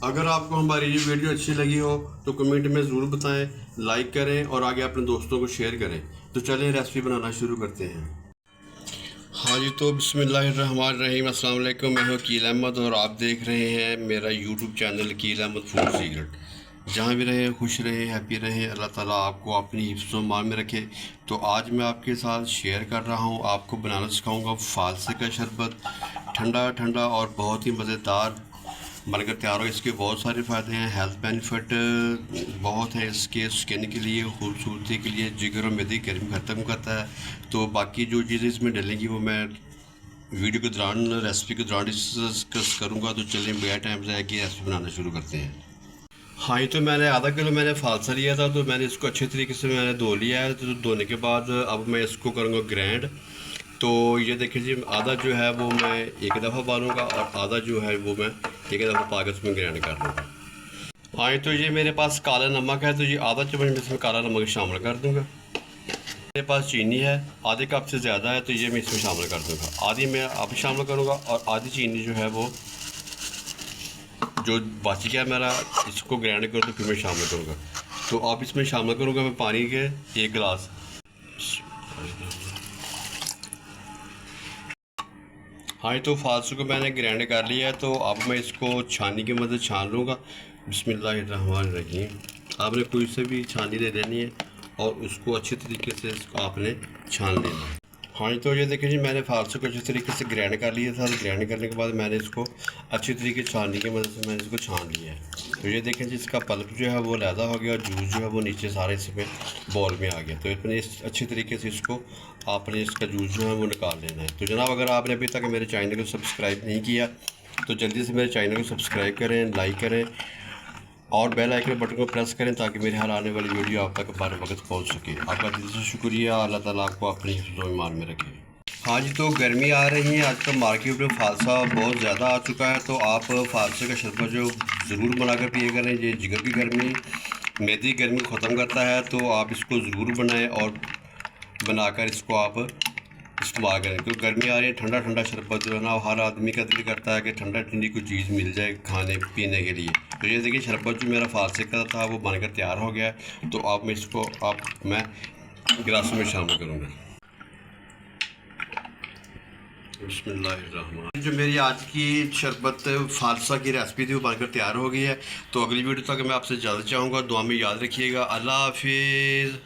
अगर आपको हमारी ये वीडियो अच्छी लगी हो तो कमेंट में ज़रूर बताएं, लाइक करें और आगे अपने दोस्तों को शेयर करें। तो चलें रेसिपी बनाना शुरू करते हैं। हाँ जी, तो बिस्मिल्लाहिर्रहमानिर्रहीम, अस्सलाम वालेकुम। मैं हूँ कील अहमद और आप देख रहे हैं मेरा यूट्यूब चैनल कील अहमद फूड सीक्रेट। जहाँ भी रहें खुश रहें, हैप्पी रहें, अल्लाह ताला आपको अपनी हिफ्ज़ मान में रखे। तो आज मैं आपके साथ शेयर कर रहा हूँ, आपको बनाना सिखाऊंगा फालसे का शरबत। ठंडा ठंडा और बहुत ही मज़ेदार बनकर तैयार हो। इसके बहुत सारे फ़ायदे हैं, हेल्थ बेनिफिट बहुत है इसके। स्किन के लिए, खूबसूरती के लिए, जिगर और मैदे की गर्मी ख़त्म करता है। तो बाकी जो चीज़ें इसमें डलेंगी वो मैं वीडियो के दौरान, रेसिपी के दौरान डिस्कस करूँगा। तो चलिए बिना टाइम ज़ाया किए रेसिपी बनाना शुरू करते हैं। हाँ, ये तो मैंने आधा किलो मैंने फालसा लिया था, तो मैंने इसको अच्छे तरीके से मैंने धो लिया है। तो धोने के बाद अब मैं इसको करूँगा ग्राइंड। तो ये देखिए जी, आधा जो है वो मैं एक दफ़ा पालूँगा और आधा जो है वो मैं एक दफ़ा पाकर उसमें ग्राइंड कर लूँगा। हाँ, तो ये मेरे पास काला नमक है, तो ये आधा चम्मच में इसमें काला नमक शामिल कर दूँगा। मेरे पास चीनी है, आधे कप से ज़्यादा है, तो ये मैं इसमें शामिल कर दूँगा। आधी मैं अब शामिल करूँगा और आधी चीनी जो है वो जो बच गया मेरा, इसको ग्राइंड करूँ तो फिर मैं शामिल करूँगा। तो अब इसमें शामिल करूँगा मैं पानी के 1 गिलास। हाँ, तो फालसू को मैंने ग्राइंड कर लिया है, तो अब मैं इसको छानी की मदद छान लूँगा। बिस्मिल्लाहिर्रहमानिर्रहीम। आपने कोई से भी छानी ले लेनी है और उसको अच्छे तरीके से इसको आपने छान लेना है। हाँ, तो ये देखिए जी, मैंने फालसू को अच्छे तरीके से ग्राइंड कर लिया था। ग्राइंड करने के बाद मैंने इसको अच्छी तरीके से छानने की मदद से मैंने इसको छान लिया है। तो ये देखें जी, इसका पल्प जो है वो लैदा हो गया और जूस जो है वो नीचे सारे इसमें बॉल में आ गया। तो इसमें इस अच्छी तरीके से इसको आपने इसका जूस जो है वो निकाल लेना है। तो जनाब, अगर आपने अभी तक मेरे चैनल को सब्सक्राइब नहीं किया तो जल्दी से मेरे चैनल को सब्सक्राइब करें, लाइक करें और बेल आइकन बटन को प्रेस करें ताकि मेरे हर आने वाली वीडियो आप तक बर वक्त पहुँच सके। आपका दिल से शुक्रिया। अल्लाह ताला आपको अपनी हिफ्ज़ ईमान में रखे। हाँ जी, तो गर्मी आ रही है, आजकल मार्केट में फालसा बहुत ज़्यादा आ चुका है। तो आप फालसे का शरबत जो ज़रूर बनाकर पिए करें। ये जिगर की गर्मी, मैदे की गर्मी ख़त्म करता है। तो आप इसको ज़रूर बनाएं और बनाकर इसको आप इस्तेमाल करें। क्योंकि गर्मी आ रही है, ठंडा ठंडा शरबत जो है ना, हर आदमी का दिल करता है कि ठंडा ठंडी कोई चीज़ मिल जाए खाने पीने के लिए। तो ये देखिए, शरबत जो मेरा फालसे का था वो बनकर तैयार हो गया है। तो आप मैं इसको मैं गिलासों में शामिल करूँगा। बिस्मिल्लाहिर्रहमान। जो मेरी आज की शरबत फालसा की रेसिपी थी वो बनकर तैयार हो गई है। तो अगली वीडियो तक मैं आपसे जल्द चाहूँगा। दुआ में याद रखिएगा। अल्लाह हाफिज़।